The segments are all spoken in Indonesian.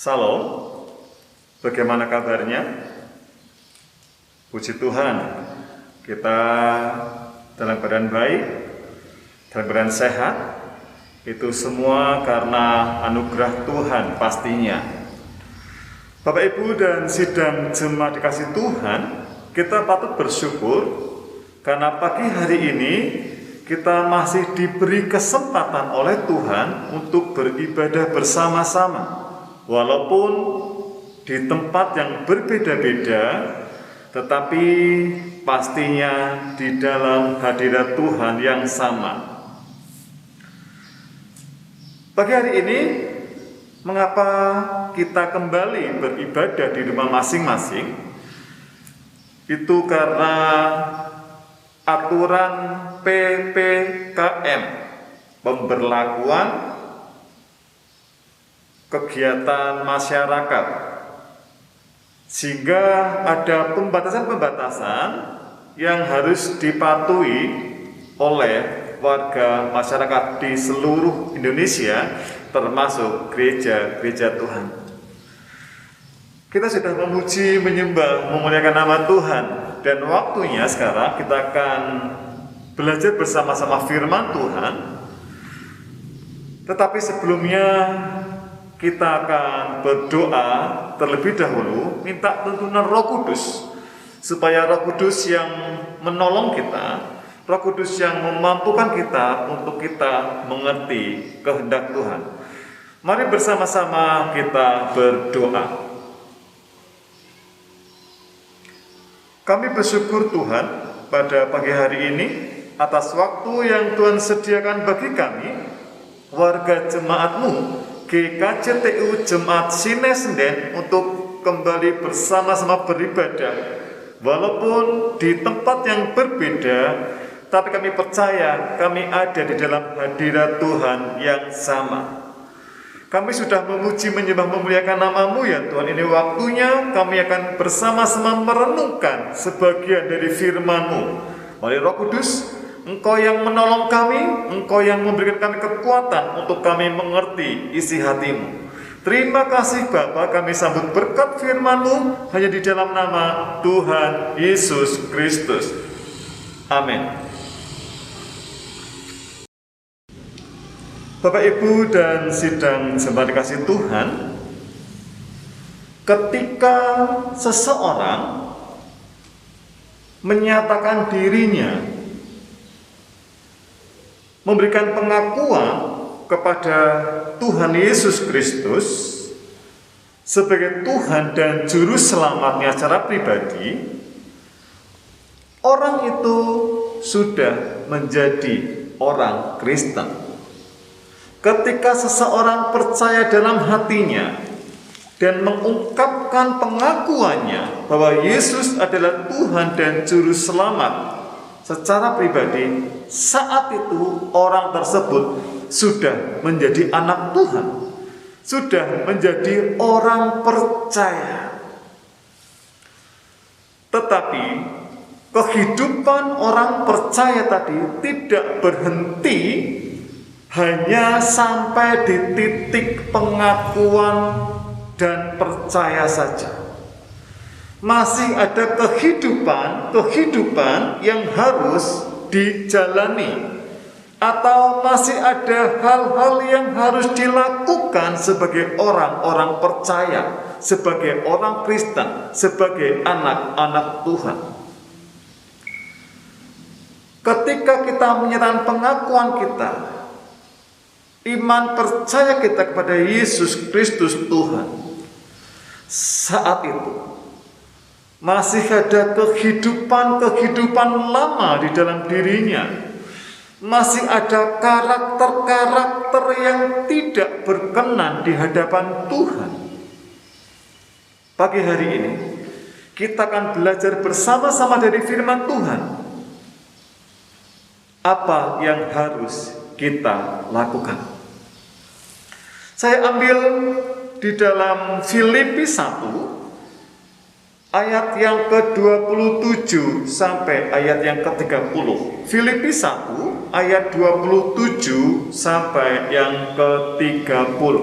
Salam, bagaimana kabarnya? Puji Tuhan, kita dalam keadaan baik, dalam keadaan sehat. Itu semua karena anugerah Tuhan pastinya. Bapak Ibu dan sidang jemaat dikasih Tuhan, kita patut bersyukur karena pagi hari ini kita masih diberi kesempatan oleh Tuhan untuk beribadah bersama-sama. Walaupun di tempat yang berbeda-beda, tetapi pastinya di dalam hadirat Tuhan yang sama. Pagi hari ini, mengapa kita kembali beribadah di rumah masing-masing? Itu karena aturan PPKM, pemberlakuan kegiatan masyarakat, sehingga ada pembatasan-pembatasan yang harus dipatuhi oleh warga masyarakat di seluruh Indonesia, termasuk gereja-gereja Tuhan. Kita sudah memuji, menyembah, memuliakan nama Tuhan, dan waktunya sekarang kita akan belajar bersama-sama firman Tuhan. Tetapi sebelumnya kita akan berdoa terlebih dahulu, minta tuntunan Roh Kudus, supaya Roh Kudus yang menolong kita, Roh Kudus yang memampukan kita untuk kita mengerti kehendak Tuhan. Mari bersama-sama kita berdoa. Kami bersyukur Tuhan pada pagi hari ini atas waktu yang Tuhan sediakan bagi kami, warga jemaat-Mu GKJTU Jemaat Sine Senden, untuk kembali bersama-sama beribadah. Walaupun di tempat yang berbeda, tapi kami percaya kami ada di dalam hadirat Tuhan yang sama. Kami sudah memuji, menyembah, memuliakan nama-Mu ya Tuhan. Ini waktunya kami akan bersama-sama merenungkan sebagian dari firman-Mu. Mari Roh Kudus, Engkau yang menolong kami, Engkau yang memberikan kami kekuatan untuk kami mengerti isi hati-Mu. Terima kasih Bapa, kami sambut berkat firman-Mu hanya di dalam nama Tuhan Yesus Kristus. Amin. Bapak Ibu dan sidang jemaat dikasih Tuhan, ketika seseorang menyatakan dirinya, memberikan pengakuan kepada Tuhan Yesus Kristus sebagai Tuhan dan Juru Selamatnya secara pribadi, orang itu sudah menjadi orang Kristen. Ketika seseorang percaya dalam hatinya dan mengungkapkan pengakuannya bahwa Yesus adalah Tuhan dan Juru Selamat secara pribadi, saat itu orang tersebut sudah menjadi anak Tuhan, sudah menjadi orang percaya. Tetapi kehidupan orang percaya tadi tidak berhenti hanya sampai di titik pengakuan dan percaya saja. Masih ada kehidupan yang harus dijalani, atau masih ada hal-hal yang harus dilakukan sebagai orang-orang percaya, sebagai orang Kristen, sebagai anak-anak Tuhan. Ketika kita menyatakan pengakuan kita, iman percaya kita kepada Yesus Kristus Tuhan, saat itu masih ada kehidupan lama di dalam dirinya. Masih ada karakter-karakter yang tidak berkenan di hadapan Tuhan. Pagi hari ini kita akan belajar bersama-sama dari firman Tuhan. Apa yang harus kita lakukan? Saya ambil di dalam Filipi 1 ayat yang ke-27 sampai ayat yang ke-30. Filipi 1 ayat 27 sampai yang ke-30.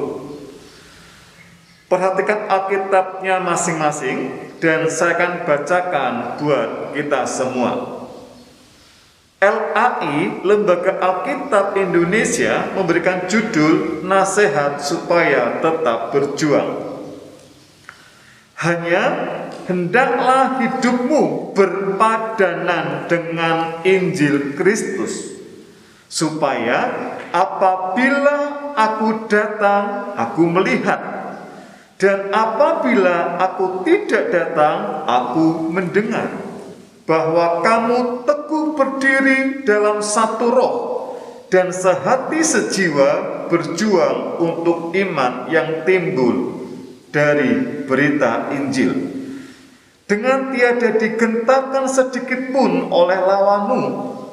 Perhatikan Alkitabnya masing-masing dan saya akan bacakan buat kita semua. LAI, Lembaga Alkitab Indonesia, memberikan judul Nasihat Supaya Tetap Berjuang. Hanya hendaklah hidupmu berpadanan dengan Injil Kristus, supaya apabila aku datang, aku melihat, dan apabila aku tidak datang, aku mendengar, bahwa kamu teguh berdiri dalam satu roh dan sehati sejiwa berjuang untuk iman yang timbul dari berita Injil, dengan tiada digentarkan sedikit pun oleh lawanmu.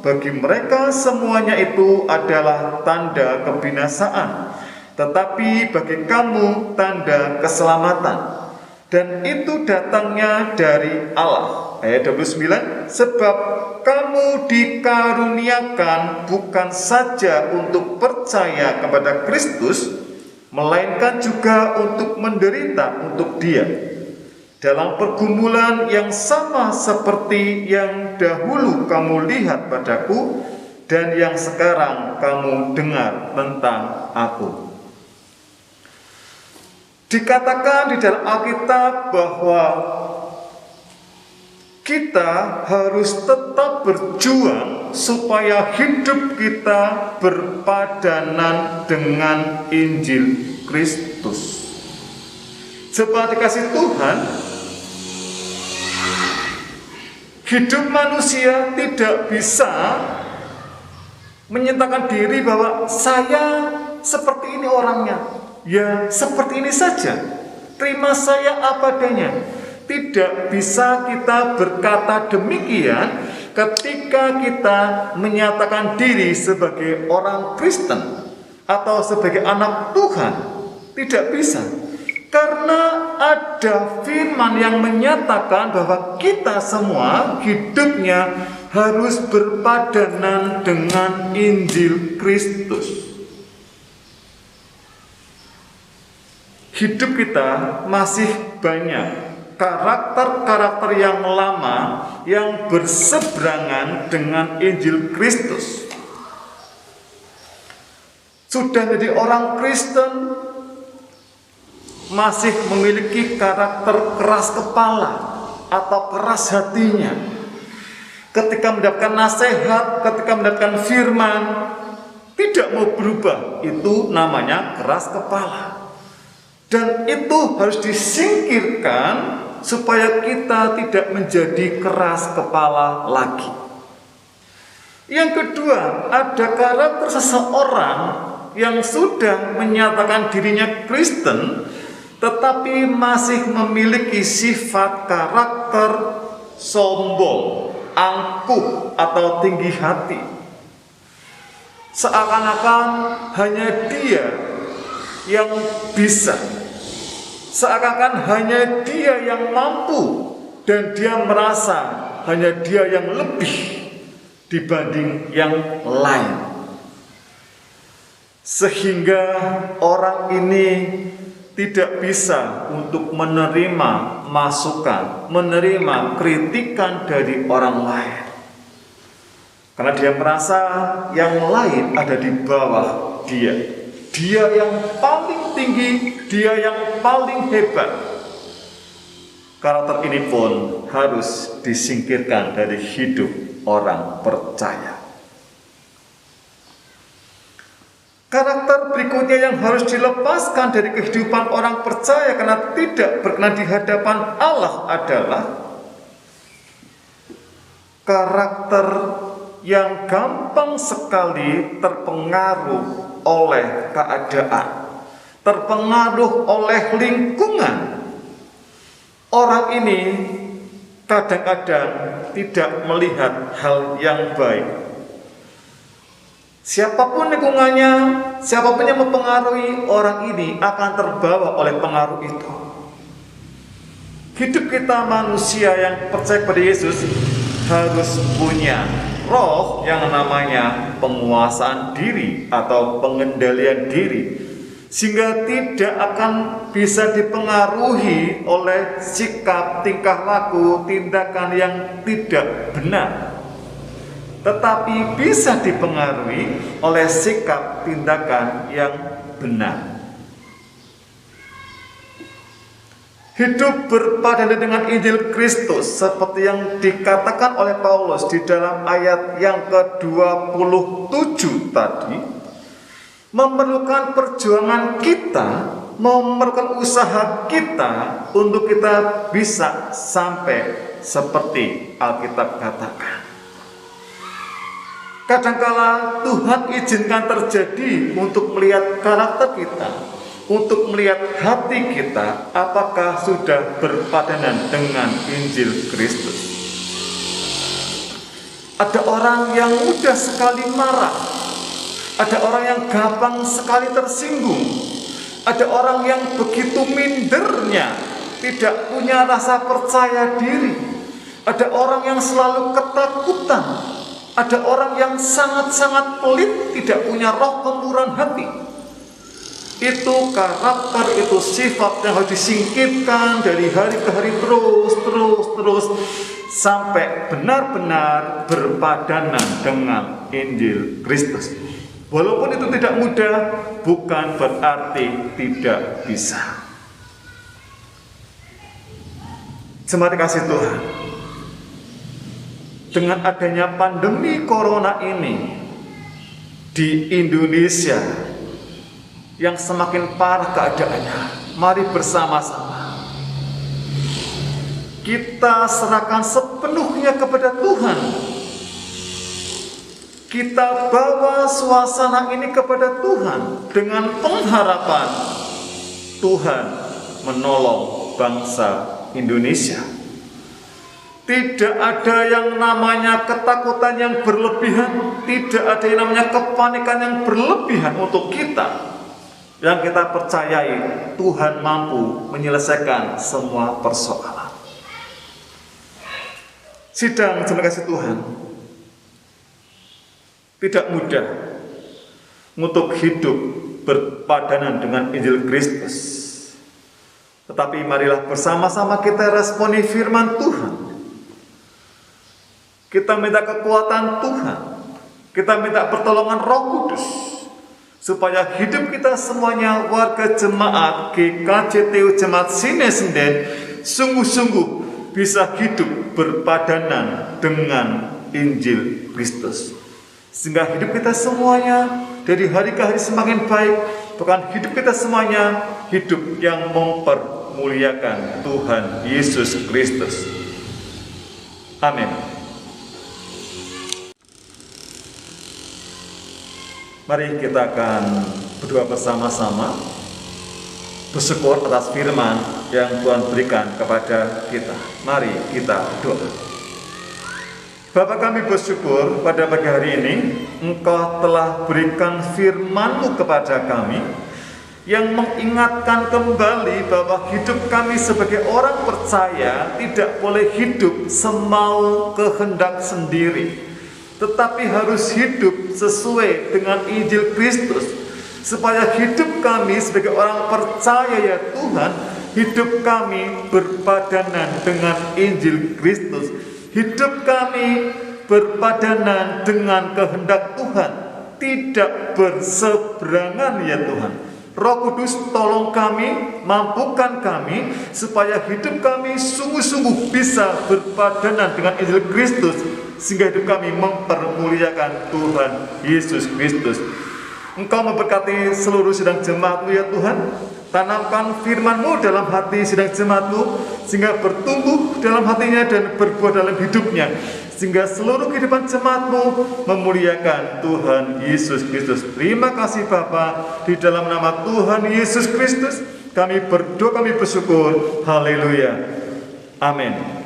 Bagi mereka semuanya itu adalah tanda kebinasaan, tetapi bagi kamu tanda keselamatan, dan itu datangnya dari Allah. Ayat 29, sebab kamu dikaruniakan bukan saja untuk percaya kepada Kristus, melainkan juga untuk menderita untuk Dia, dalam pergumulan yang sama seperti yang dahulu kamu lihat padaku dan yang sekarang kamu dengar tentang aku. Dikatakan di dalam Alkitab bahwa kita harus tetap berjuang supaya hidup kita berpadanan dengan Injil Kristus. Sebab dikasih Tuhan, hidup manusia tidak bisa menyatakan diri bahwa saya seperti ini orangnya, ya seperti ini saja, terima saya apa adanya. Tidak bisa kita berkata demikian ketika kita menyatakan diri sebagai orang Kristen atau sebagai anak Tuhan. Tidak bisa, karena ada firman yang menyatakan bahwa kita semua hidupnya harus berpadanan dengan Injil Kristus. Hidup kita masih banyak karakter-karakter yang lama yang berseberangan dengan Injil Kristus. Sudah menjadi orang Kristen, masih memiliki karakter keras kepala atau keras hatinya. Ketika mendapatkan nasihat, ketika mendapatkan firman, tidak mau berubah. Itu namanya keras kepala. Dan itu harus disingkirkan supaya kita tidak menjadi keras kepala lagi. Yang kedua, ada karakter seseorang yang sudah menyatakan dirinya Kristen, tetapi masih memiliki sifat karakter sombong, angkuh, atau tinggi hati. Seakan-akan hanya dia yang bisa, seakan-akan hanya dia yang mampu, dan dia merasa hanya dia yang lebih dibanding yang lain. Sehingga orang ini tidak bisa untuk menerima masukan, menerima kritikan dari orang lain. Karena dia merasa yang lain ada di bawah dia. Dia yang paling tinggi, dia yang paling hebat. Karakter ini pun harus disingkirkan dari hidup orang percaya. Karakter berikutnya yang harus dilepaskan dari kehidupan orang percaya karena tidak berkenan di hadapan Allah adalah karakter yang gampang sekali terpengaruh oleh keadaan, terpengaruh oleh lingkungan. Orang ini kadang-kadang tidak melihat hal yang baik. Siapapun lingkungannya, siapapun yang mempengaruhi, orang ini akan terbawa oleh pengaruh itu. Hidup kita manusia yang percaya pada Yesus harus punya roh yang namanya penguasaan diri atau pengendalian diri. sehingga tidak akan bisa dipengaruhi oleh sikap, tingkah laku, tindakan yang tidak benar, tetapi bisa dipengaruhi oleh sikap, tindakan yang benar. Hidup berpadanan dengan Injil Kristus seperti yang dikatakan oleh Paulus di dalam ayat yang ke-27 tadi, memerlukan perjuangan kita, memerlukan usaha kita untuk kita bisa sampai seperti Alkitab katakan. Kadangkala Tuhan izinkan terjadi untuk melihat karakter kita, untuk melihat hati kita, apakah sudah berpadanan dengan Injil Kristus. Ada orang yang mudah sekali marah, ada orang yang gampang sekali tersinggung, ada orang yang begitu mindernya, tidak punya rasa percaya diri, ada orang yang selalu ketakutan, ada orang yang sangat-sangat pelit, tidak punya roh kemurahan hati. Itu karakter, itu sifat yang harus disingkirkan dari hari ke hari terus sampai benar-benar berpadanan dengan Injil Kristus. Walaupun itu tidak mudah, bukan berarti tidak bisa. Jemaat kasih Tuhan, dengan adanya pandemi corona ini di Indonesia yang semakin parah keadaannya, mari bersama-sama kita serahkan sepenuhnya kepada Tuhan. Kita bawa suasana ini kepada Tuhan dengan pengharapan Tuhan menolong bangsa Indonesia. Tidak ada yang namanya ketakutan yang berlebihan, tidak ada yang namanya kepanikan yang berlebihan untuk kita. Yang kita percayai Tuhan mampu menyelesaikan semua persoalan. Sidang terima kasih Tuhan, tidak mudah untuk hidup berpadanan dengan Injil Kristus. Tetapi marilah bersama-sama kita responi firman Tuhan. Kita minta kekuatan Tuhan, kita minta pertolongan Roh Kudus, supaya hidup kita semuanya warga jemaat GKJTU Jemaat Sinesinden sungguh-sungguh bisa hidup berpadanan dengan Injil Kristus. Sehingga hidup kita semuanya dari hari ke hari semakin baik, bahkan hidup kita semuanya hidup yang mempermuliakan Tuhan Yesus Kristus. Amin. Mari kita akan berdoa bersama-sama, bersyukur atas firman yang Tuhan berikan kepada kita. Mari kita doa. Bapa, kami bersyukur pada pagi hari ini Engkau telah berikan firman-Mu kepada kami yang mengingatkan kembali bahwa hidup kami sebagai orang percaya tidak boleh hidup semau kehendak sendiri, tetapi harus hidup sesuai dengan Injil Kristus, supaya hidup kami sebagai orang percaya ya Tuhan, hidup kami berpadanan dengan Injil Kristus, hidup kami berpadanan dengan kehendak Tuhan, tidak berseberangan ya Tuhan. Roh Kudus tolong kami, mampukan kami, supaya hidup kami sungguh-sungguh bisa berpadanan dengan Injil Kristus, sehingga hidup kami mempermuliakan Tuhan Yesus Kristus. Engkau memberkati seluruh sidang jemaat-Mu ya Tuhan. Tanamkan firman-Mu dalam hati sidang jemaat-Mu, sehingga bertumbuh dalam hatinya dan berbuah dalam hidupnya, sehingga seluruh kehidupan jemaat-Mu memuliakan Tuhan Yesus Kristus. Terima kasih Bapa, di dalam nama Tuhan Yesus Kristus kami berdoa, kami bersyukur. Haleluya. Amin.